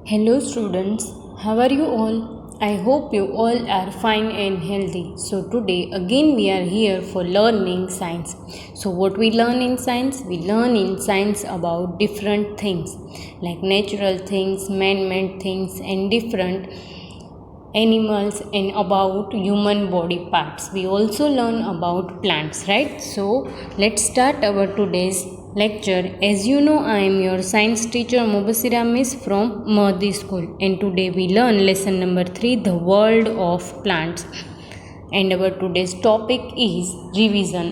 Hello students, how are you all? I hope you all are fine and healthy. So today again we are here for learning science. So what we learn in science? We learn in science about different things like natural things, man-made things and different animals and about human body parts. We also learn about plants, right? So let's start our today's lecture. As you know, I am your science teacher Mubasira Miss from Mahdi School, and today we learn lesson number 3, the world of plants. And our today's topic is revision.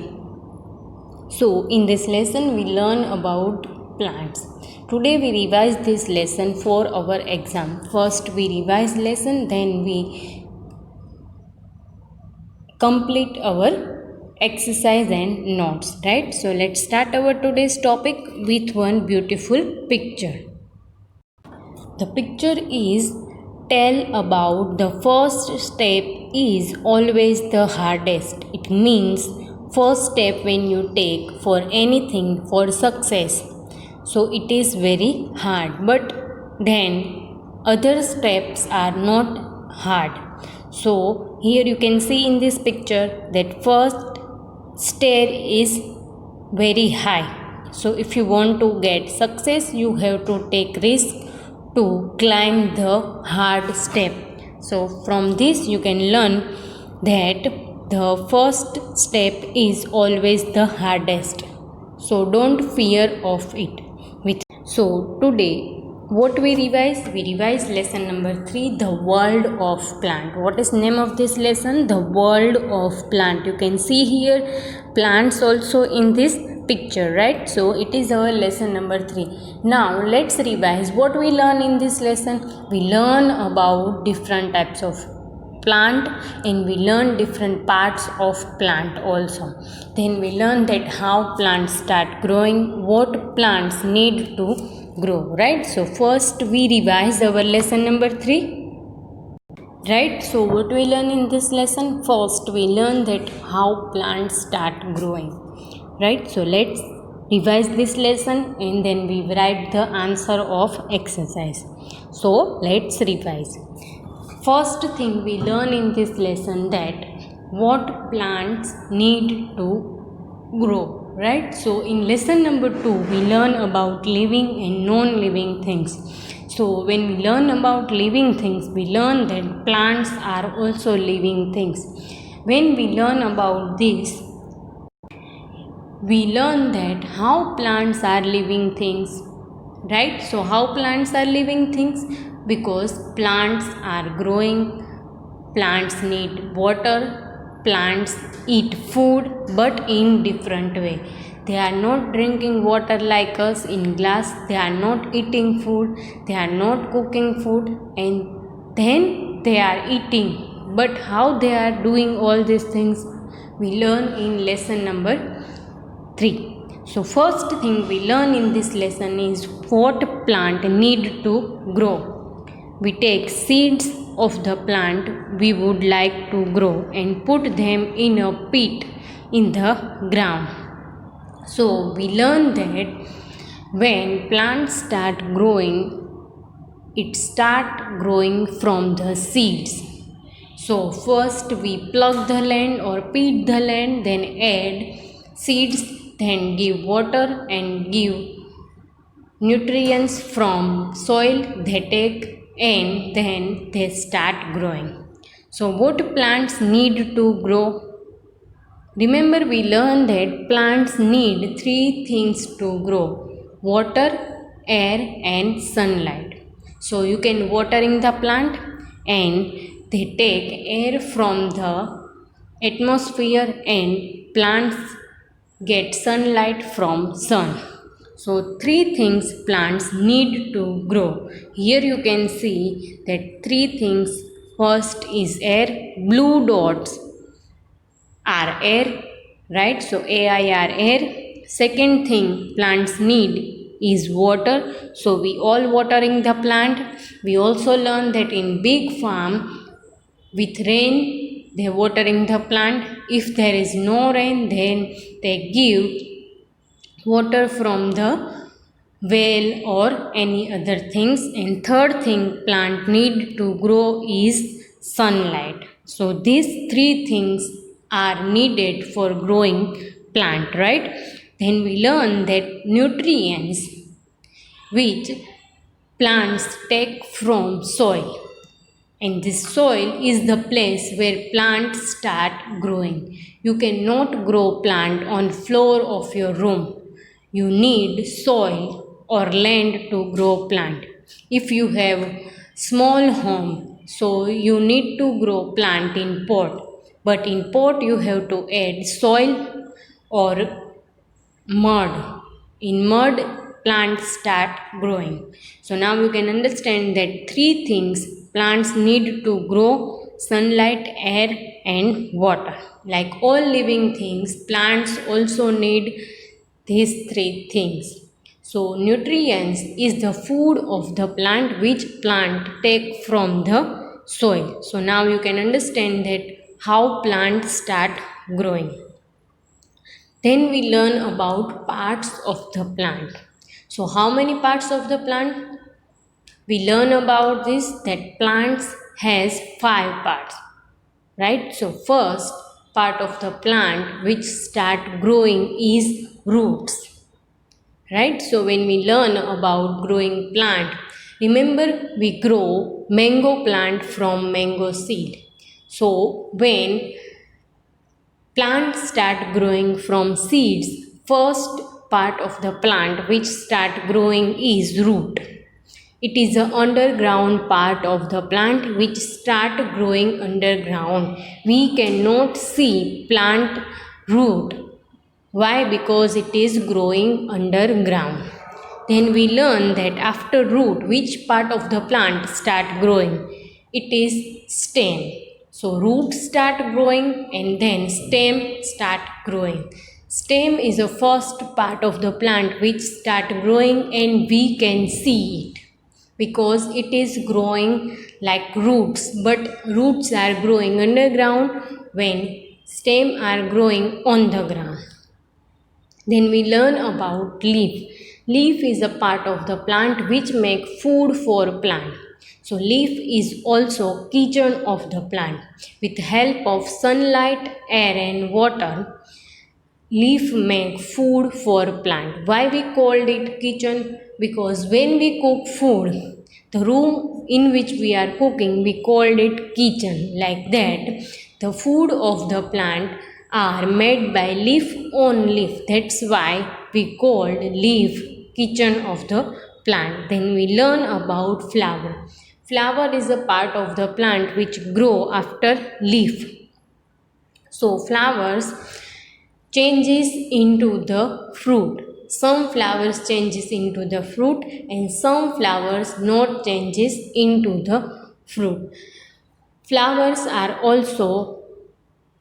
So in this lesson we learn about plants. Today we revise this lesson for our exam. First we revise lesson, then we complete our exercise and notes, right? So let's start our today's topic with one beautiful picture. The picture is tell about the first step is always the hardest. It means first step when you take for anything for success. So it is very hard, but then other steps are not hard. So here you can see in this picture that first stair is very high. So if you want to get success, you have to take risk to climb the hard step. So from this you can learn that the first step is always the hardest. So don't fear of it. So today what we revise? We revise lesson number 3, the world of plant. What is name of this lesson? The world of plant. You can see here plants also in this picture, right? So it is our lesson number 3. Now let's revise what we learn in this lesson. We learn about different types of plant and we learn different parts of plant also. Then we learn that how plants start growing, what plants need to grow, right? So first we revise our lesson number 3, right? So what we learn in this lesson? First we learn that how plants start growing, right? So let's revise this lesson and then we write the answer of exercise. So let's revise. First thing we learn in this lesson that what plants need to grow, right? So in lesson number 2 we learn about living and non-living things. So when we learn about living things, we learn that plants are also living things. When we learn about this, we learn that how plants are living things, right? So how plants are living things? Because plants are growing, plants need water, plants eat food but in different way. They are not drinking water like us in glass, they are not eating food, they are not cooking food and then they are eating. But how they are doing all these things? We learn in lesson number 3. So first thing we learn in this lesson is what plant need to grow. We take seeds of the plant we would like to grow and put them in a pit in the ground. So we learn that when plants start growing, it start growing from the seeds. So first we plug the land or pit the land, then add seeds, then give water and give nutrients from soil they take and then they start growing. So what plants need to grow? Remember we learned that plants need 3 things to grow: water, air and sunlight. So you can watering the plant and they take air from the atmosphere and plants get sunlight from sun. So 3 things plants need to grow. Here you can see that 3 things. First is air, blue dots are air, right? So air air. Second thing plants need is water. So we all watering the plant. We also learn that in big farm with rain they watering the plant. If there is no rain, then they give water from the well or any other things. And third thing plant need to grow is sunlight. So these three things are needed for growing plant, right? Then we learn that nutrients which plants take from soil, and this soil is the place where plants start growing. You cannot grow plant on floor of your room. You need soil or land to grow plant. If you have small home, so you need to grow plant in pot, but in pot you have to add soil or mud. In mud plants start growing. So now you can understand that three things plants need to grow: sunlight, air and water. Like all living things, plants also need these three things. So nutrients is the food of the plant which plant take from the soil. So now you can understand that how plants start growing. Then we learn about parts of the plant. So how many parts of the plant? We learn about this that plants has 5 parts, right? So first part of the plant which start growing is roots, right? So when we learn about growing plant, remember we grow mango plant from mango seed. So when plants start growing from seeds, first part of the plant which start growing is root. It is the underground part of the plant which start growing underground. We cannot see plant root. Why? Because it is growing underground. Then we learn that after root, which part of the plant start growing? It is stem. So root start growing and then stem start growing. Stem is the first part of the plant which start growing, and we can see it because it is growing like roots, but roots are growing underground when stem are growing on the ground. Then we learn about leaf. Leaf is a part of the plant which make food for plant. So leaf is also kitchen of the plant. With help of sunlight, air and water, leaf make food for plant. Why we called it kitchen? Because when we cook food, the room in which we are cooking, we called it kitchen. Like that, the food of the plant are made by leaf on leaf. That's why we called leaf kitchen of the plant. Then we learn about flower. Flower is a part of the plant which grow after leaf. So flowers changes into the fruit. Some flowers changes into the fruit and some flowers not changes into the fruit. Flowers are also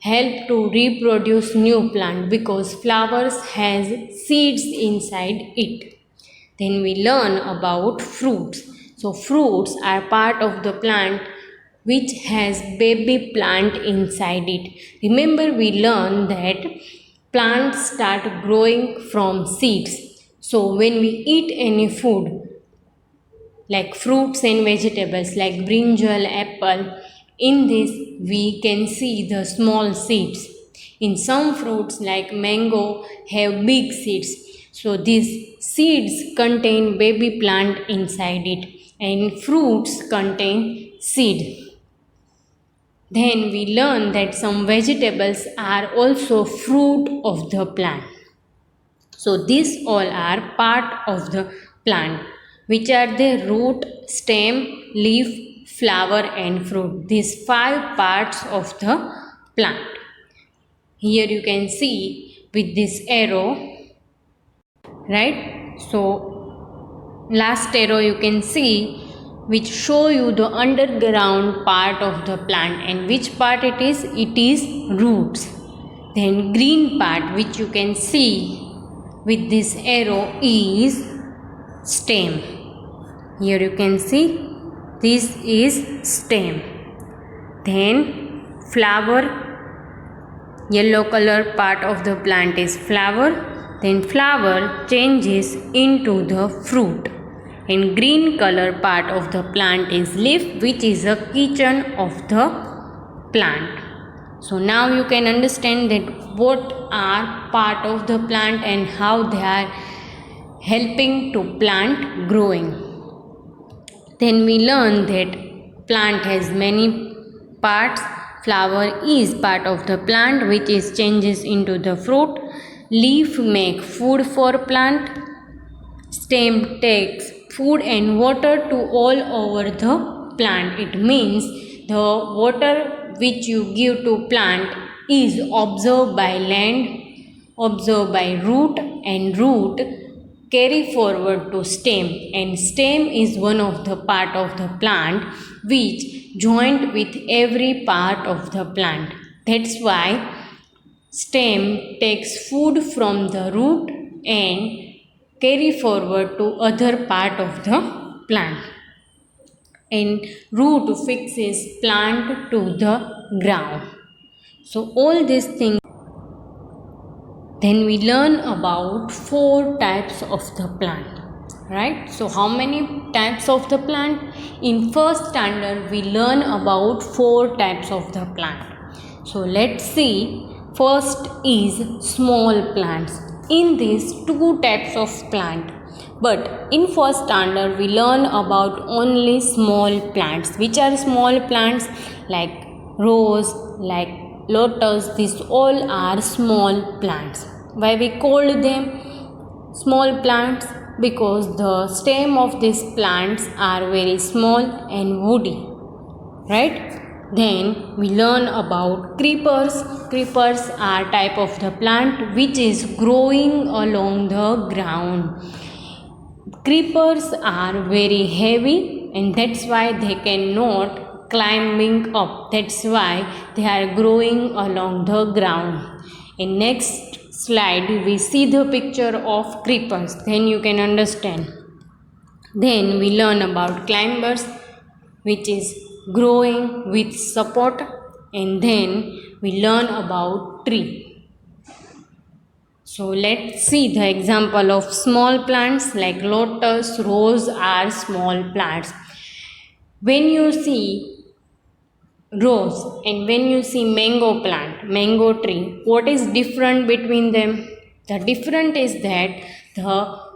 help to reproduce new plant because flowers has seeds inside it. Then we learn about fruits. So fruits are part of the plant which has baby plant inside it. Remember we learned that plants start growing from seeds. So when we eat any food like fruits and vegetables like brinjal, apple, in this we can see the small seeds. In some fruits like mango have big seeds. So these seeds contain baby plant inside it, and fruits contain seed. Then we learn that some vegetables are also fruit of the plant. So these all are part of the plant, which are the root, stem, leaf, flower and fruit. These 5 parts of the plant. Here you can see with this arrow, right? So last arrow you can see which show you the underground part of the plant, and which part it is roots. Then green part which you can see with this arrow is stem. Here you can see this is stem. Then flower, yellow color part of the plant is flower. then flower changes into the fruit, and green color part of the plant is leaf, which is a kitchen of the plant. So now you can understand that what are part of the plant and how they are helping to plant growing. Then we learn that plant has many parts. Flower is part of the plant which is changes into the fruit. Leaf make food for plant. Stem takes food and water to all over the plant. It means the water which you give to plant is absorbed by land, absorbed by root, and root carry forward to stem, and stem is one of the part of the plant which joined with every part of the plant. That's why stem takes food from the root and carry forward to other part of the plant, and root fixes plant to the ground. So all these things. Then we learn about 4 types of the plant, right? So how many types of the plant? In first standard we learn about 4 types of the plant. So let's see. First is small plants. In these 2 types of plant, but in first standard we learn about only small plants. Which are small plants? Like rose, like lotus, these all are small plants. Why we called them small plants? Because the stem of these plants are very small and woody, right? Then we learn about creepers. Creepers are type of the plant which is growing along the ground. Creepers are very heavy and that's why they cannot climbing up. That's why they are growing along the ground. In next slide we see the picture of creepers, then you can understand. Then we learn about climbers which is growing with support, and then we learn about tree. So let's see the example of small plants like lotus, rose are small plants. When you see rose and when you see mango plant, mango tree, what is different between them? The difference is that the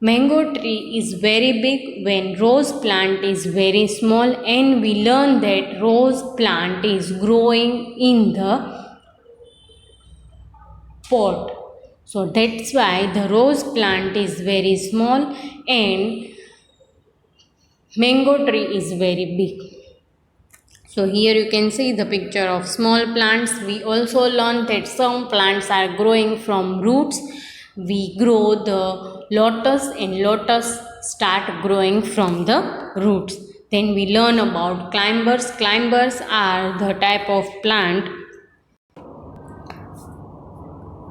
mango tree is very big when rose plant is very small, and we learn that rose plant is growing in the pot. So that's why the rose plant is very small and mango tree is very big. So here you can see the picture of small plants. We also learned that some plants are growing from roots. We grow the lotus and lotus start growing from the roots. Then we learn about climbers. Climbers are the type of plant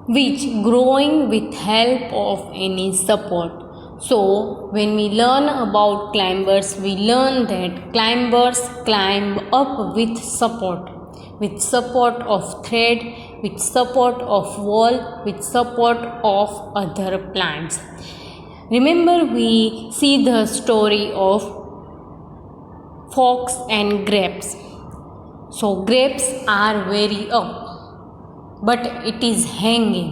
which growing with help of any support. So when we learn about climbers, we learn that climbers climb up with support of thread, with support of wall, with support of other plants. Remember we see the story of fox and grapes. So grapes are very up, but it is hanging,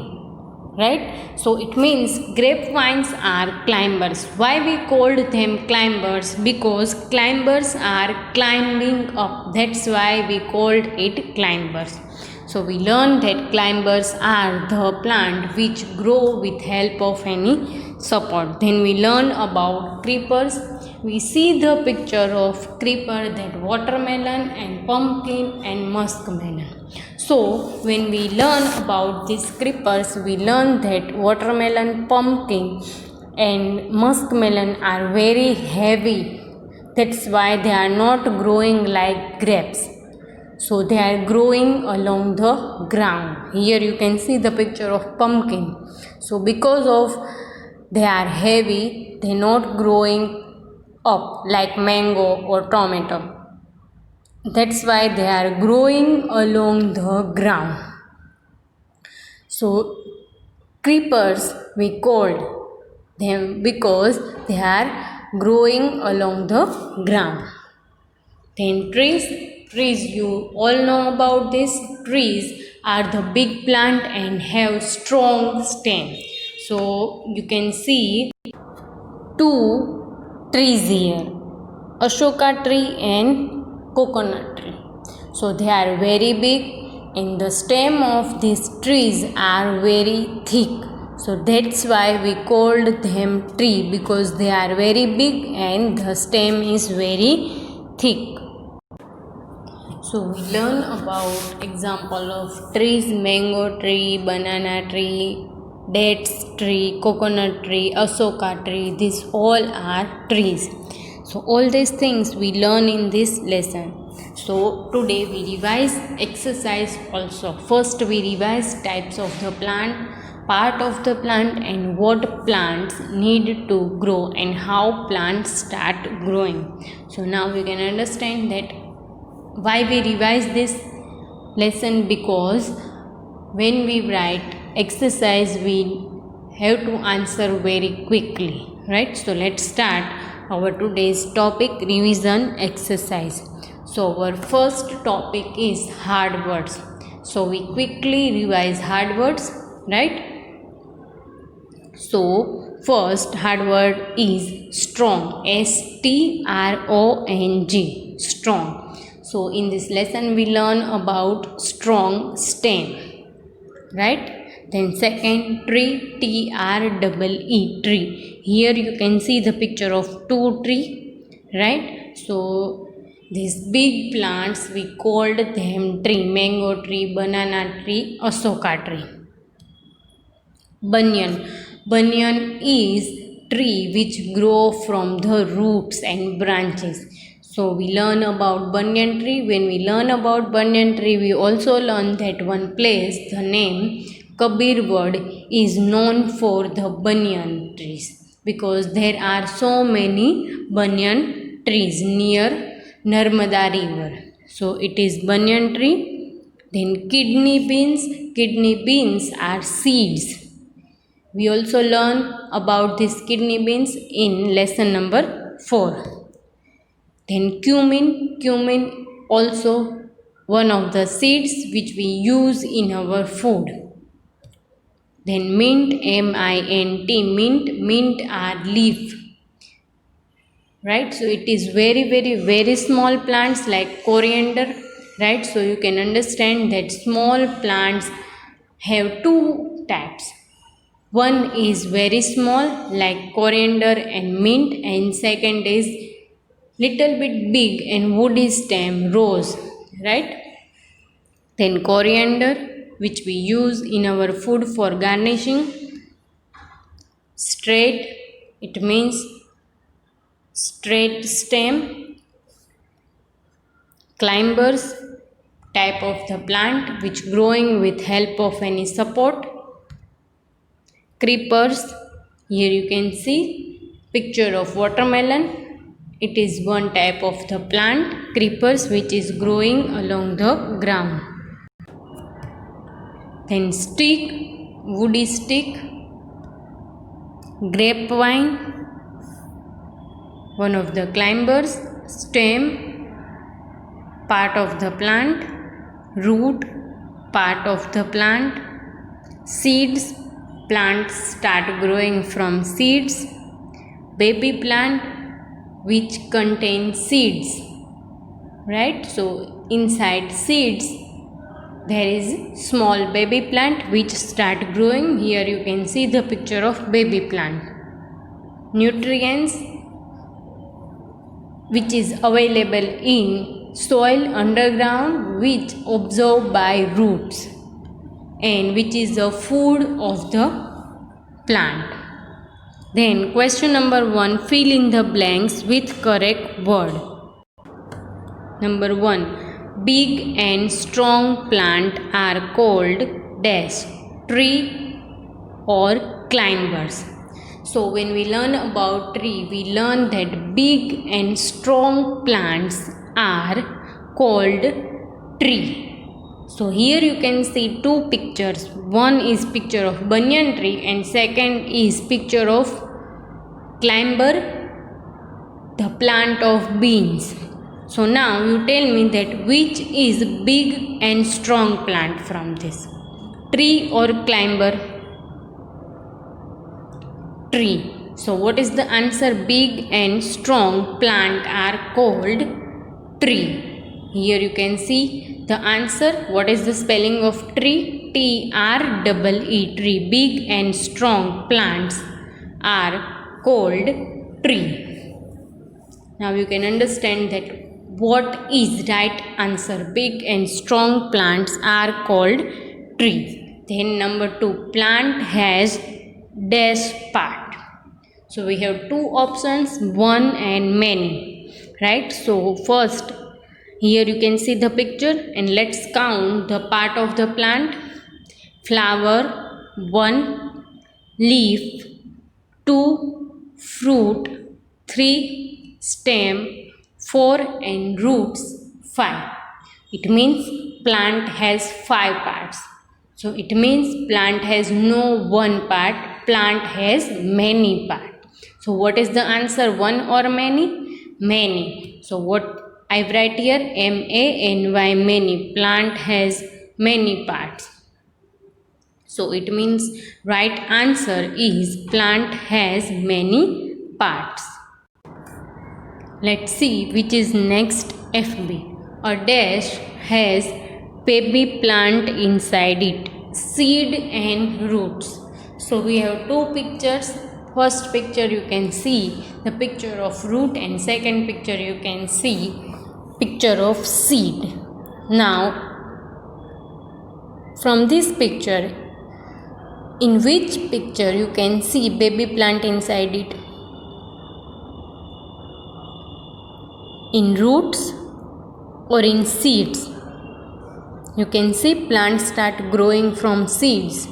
right? So it means grapevines are climbers. Why we called them climbers? Because climbers are climbing up. That's why we called it climbers. So we learned that climbers are the plant which grow with help of any support. Then we learn about creepers. We see the picture of creeper, that watermelon and pumpkin and muskmelon. So when we learn about these creepers, we learn that watermelon, pumpkin and muskmelon are very heavy. That's why they are not growing like grapes. So they are growing along the ground. Here you can see the picture of pumpkin. So because of they are heavy, they are not growing up like mango or tomato. That's why they are growing along the ground. So Creepers, we called them because they are growing along the ground. Then trees you all know about this. Trees are the big plant and have strong stem. So you can see two trees here, Ashoka tree and coconut tree. So they are very big and the stem of these trees are very thick. So that's why we called them tree, because they are very big and the stem is very thick. So we learn about example of trees: mango tree, banana tree, dates tree, coconut tree, Ashoka tree. These all are trees. So all these things we learn in this lesson. So today we revise exercise also. First we revise types of the plant, part of the plant and what plants need to grow and how plants start growing. So now we can understand that why we revise this lesson, because when we write exercise we have to answer very quickly, right? So let's start our today's topic, revision exercise. So our first topic is hard words. So we quickly revise hard words, right? So first hard word is strong, strong, strong. So in this lesson we learn about strong stem, right? Then second, tree, tree, tree. Here you can see the picture of two tree, right? So these big plants we called them tree: mango tree, banana tree, Ashoka tree. Banyan. Banyan is tree which grow from the roots and branches. So we learn about banyan tree. When we learn about banyan tree, we also learn that one place, the name Kabirwad, is known for the banyan trees, because there are so many banyan trees near Narmada river. So it is banyan tree. Then kidney beans. Kidney beans are seeds. We also learn about these kidney beans in lesson number 4. Then cumin. Cumin also one of the seeds which we use in our food. Then mint, mint. Mint are leaf. Right? So it is very small plants like coriander. Right? So you can understand that small plants have two types. One is very small like coriander and mint, and second is little bit big and woody stem, rose, right? Then coriander, which we use in our food for garnishing. Straight, it means straight stem. Climbers, type of the plant which growing with help of any support. Creepers, here you can see picture of watermelon. It is one type of the plant, creepers, which is growing along the ground. Then stick, woody stick. Grapevine, one of the climbers. Stem, part of the plant. Root, part of the plant. Seeds, plants start growing from seeds. Baby plant, which contain seeds, right? So inside seeds there is small baby plant which start growing. Here you can see the picture of baby plant. Nutrients, which is available in soil underground, which absorbed by roots, and which is the food of the plant. Then question number 1, fill in the blanks with correct word. Number 1, big and strong plant are called dash, tree or climbers. So when we learn about tree, we learn that big and strong plants are called tree. So here you can see two pictures. One is picture of banyan tree and second is picture of climber, the plant of beans. So now you tell me that which is big and strong plant from this? Tree or climber? Tree. So what is the answer? Big and strong plant are called tree. Here you can see the answer. What is the spelling of tree? T-R-E-E, tree. Big and strong plants are called tree. Now you can understand that what is right answer. Big and strong plants are called trees. Then number 2, plant has dash part. So we have two options, one and many, right? So first, here you can see the picture and let's count the part of the plant. Flower 1, leaf 2, fruit 3, stem 4 and roots 5. It means plant has 5 parts. So it means plant has no one part, plant has many parts. So what is the answer, one or many? Many. So what I write here, M-A-N-Y, many. Plant has many parts. So it means right answer is plant has many parts. Let's see which is next FB. A dash has baby plant inside it, seed and roots. So we have two pictures. First picture you can see the picture of root and second picture you can see picture of seed. Now from this picture, in which picture you can see baby plant inside it? In roots or in seeds? You can see plants start growing from seeds.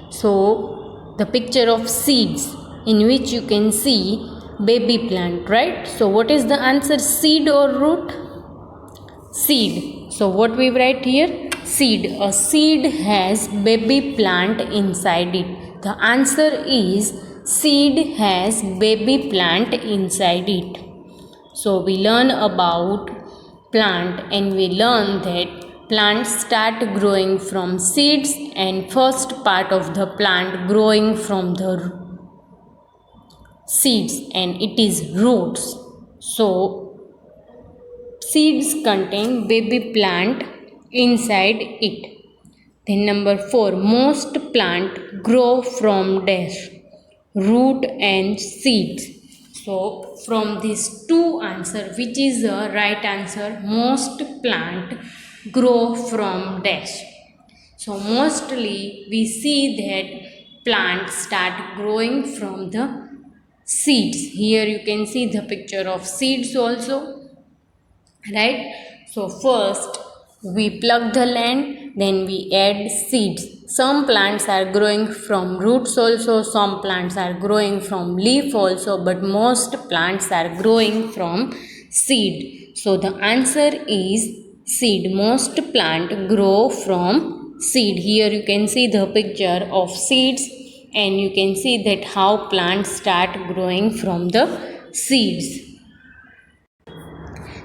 So the picture of seeds in which you can see baby plant, right? So what is the answer, seed or root? Seed. So what we write here? Seed. A seed has baby plant inside it. The answer is seed has baby plant inside it. So we learn about plant and we learn that plants start growing from seeds and first part of the plant growing from the seeds and it is roots. So seeds contain baby plant inside it. Then number 4, most plant grow from dash, root and seeds. So from these two answer, which is the right answer? Most plant grow from dash. So mostly we see that plants start growing from the seeds. Here you can see the picture of seeds also, right? So first we plug the land, then we add seeds. Some plants are growing from roots also, some plants are growing from leaf also, but most plants are growing from seed. So the answer is seed. Most plant grow from seed. Here you can see the picture of seeds and you can see that how plants start growing from the seeds.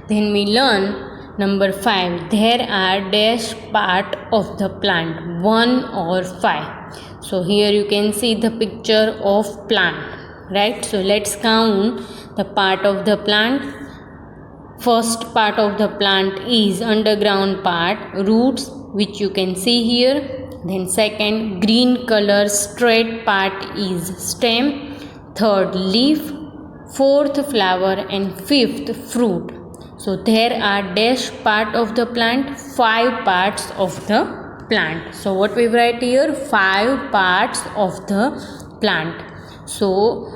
Then we learn number 5, there are dash part of the plant, 1 or 5. So here you can see the picture of plant, right? So let's count the part of the plant. First part of the plant is underground part, roots, which you can see here. Then second, green color straight part is stem. Third, leaf. Fourth, flower, and fifth, fruit. So there are dash part of the plant, 5 parts of the plant. So what we write here? 5 parts of the plant. So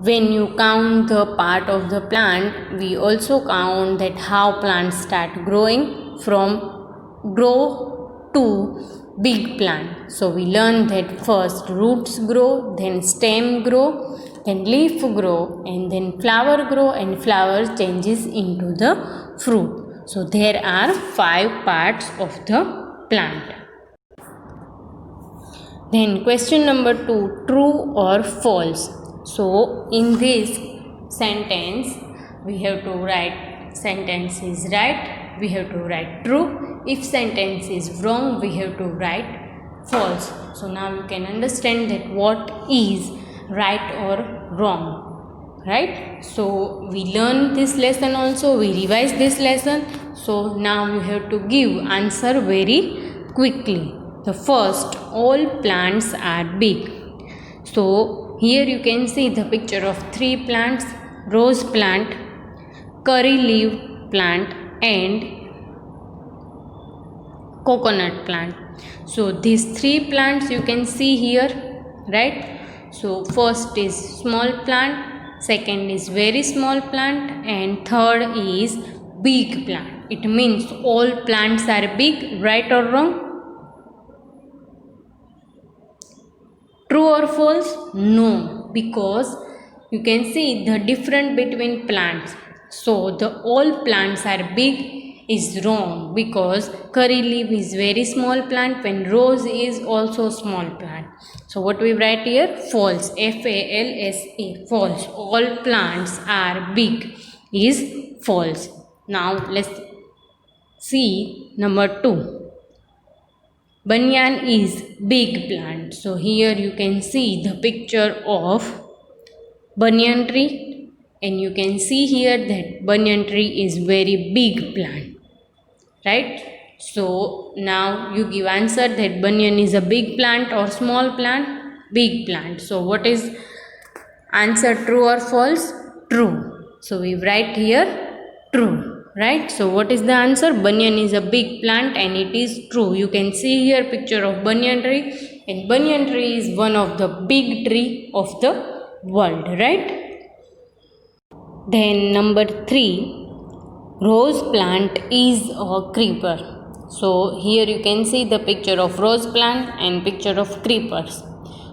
when you count the part of the plant, we also count that how plants start growing from grow to big plant. So we learn that first roots grow, then stem grow, then leaf grow, and then flower grow, and flower changes into the fruit. So there are 5 parts of the plant. Then question number 2, true or false. So in this sentence we have to write sentence is right, we have to write true. If sentence is wrong, we have to write false. So now you can understand that what is right or wrong, right? So we learn this lesson also, we revise this lesson. So now you have to give answer very quickly. The first, all plants are big. So here you can see the picture of 3 plants: rose plant, curry leaf plant and coconut plant. So these 3 plants you can see here, right? So first is small plant, second is very small plant and third is big plant. It means all plants are big, right or wrong? True or false? No, because you can see the difference between plants. So the all plants are big is wrong, because curry leaf is very small plant when rose is also small plant. So what we write here? False. F-A-L-S-E. False. All plants are big is false. Now let's see number 2. Banyan is big plant. So here you can see the picture of banyan tree and you can see here that banyan tree is very big plant, right? So now you give answer that banyan is a big plant or small plant? Big plant. So what is answer, true or false? True. So we write here true. Right, so what is the answer? Banyan is a big plant and it is true. You can see here picture of banyan tree and banyan tree is one of the big tree of the world, right? Then number 3, rose plant is a creeper. So here you can see the picture of rose plant and picture of creepers.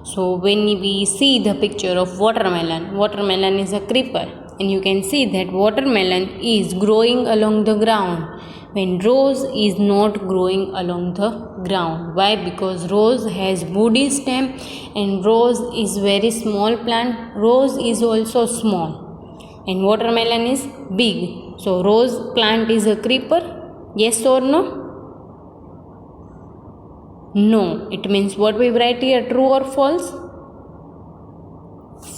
So when we see the picture of watermelon, watermelon is a creeper. And you can see that watermelon is growing along the ground when rose is not growing along the ground. Why? Because rose has woody stem and rose is very small plant. Rose is also small and watermelon is big. So rose plant is a creeper. Yes or no? No. It means what we write here, true or false?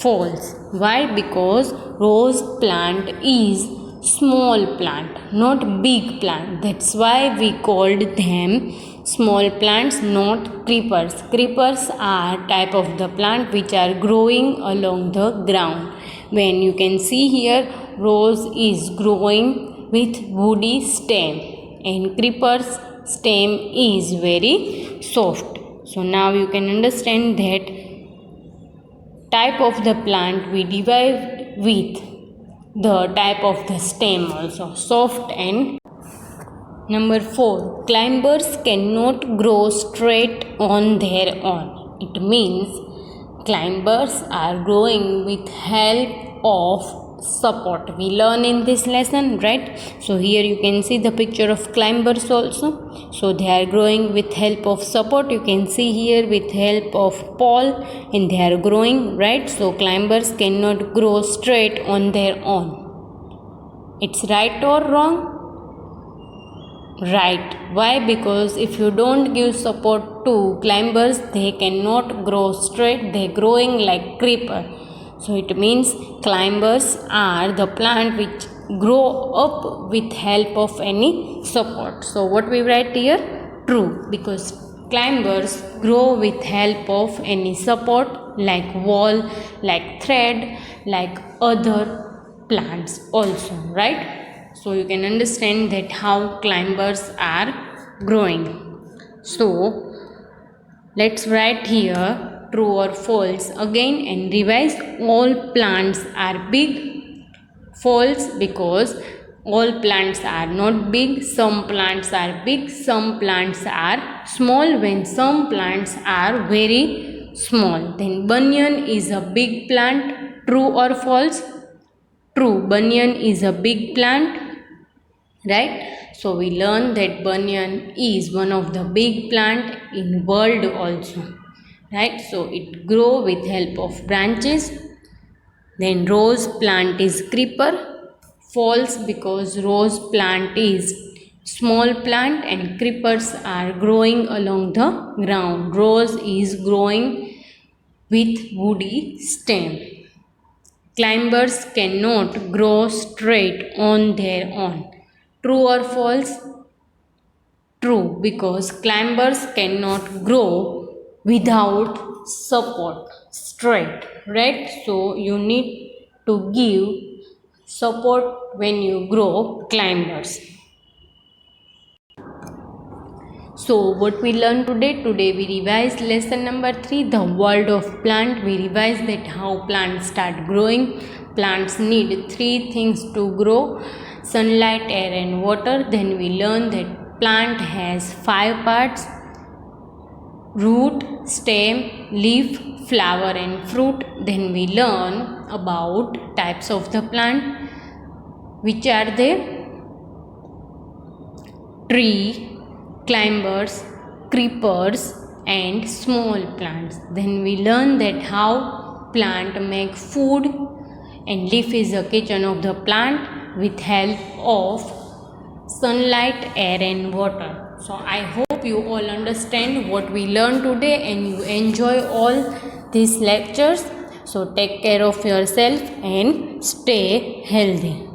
False. Why? Because rose plant is small plant, not big plant. That's why we called them small plants, not creepers. Creepers are type of the plant which are growing along the ground. When you can see here, rose is growing with woody stem and creepers stem is very soft. So now you can understand that type of the plant we divide with the type of the stem also, soft and. Number 4, climbers cannot grow straight on their own. It means climbers are growing with help of support. We learn in this lesson, right? So here you can see the picture of climbers also. So they are growing with help of support. You can see here with help of pole and they are growing, right? So climbers cannot grow straight on their own. It's right or wrong? Right. Why? Because if you don't give support to climbers, they cannot grow straight. They are growing like creeper. So it means climbers are the plant which grow up with help of any support. So what we write here? True, because climbers grow with help of any support like wall, like thread, like other plants also, right? So you can understand that how climbers are growing. So let's write here true or false again and revise. All plants are big. False, because all plants are not big. Some plants are big, some plants are small, when some plants are very small. Then banyan is a big plant. True or false? True. Banyan is a big plant. right? So we learn that banyan is one of the big plant in world also, right? So it grow with help of branches. Then rose plant is creeper. False, because rose plant is small plant and creepers are growing along the ground. Rose is growing with woody stem. Climbers cannot grow straight on their own. True or false? True, because climbers cannot grow without support straight, right? So you need to give support when you grow climbers. So what we learned today? Today we revised lesson number 3, the world of plant. We revised that how plants start growing. Plants need 3 things to grow: sunlight, air and water. Then we learned that plant has 5 parts: root, stem, leaf, flower and fruit. Then we learn about types of the plant. Which are they? Tree, climbers, creepers and small plants. Then we learn that how plant make food, and leaf is the kitchen of the plant with help of sunlight, air and water. So I hope you all understand what we learned today and you enjoy all these lectures. So take care of yourself and stay healthy.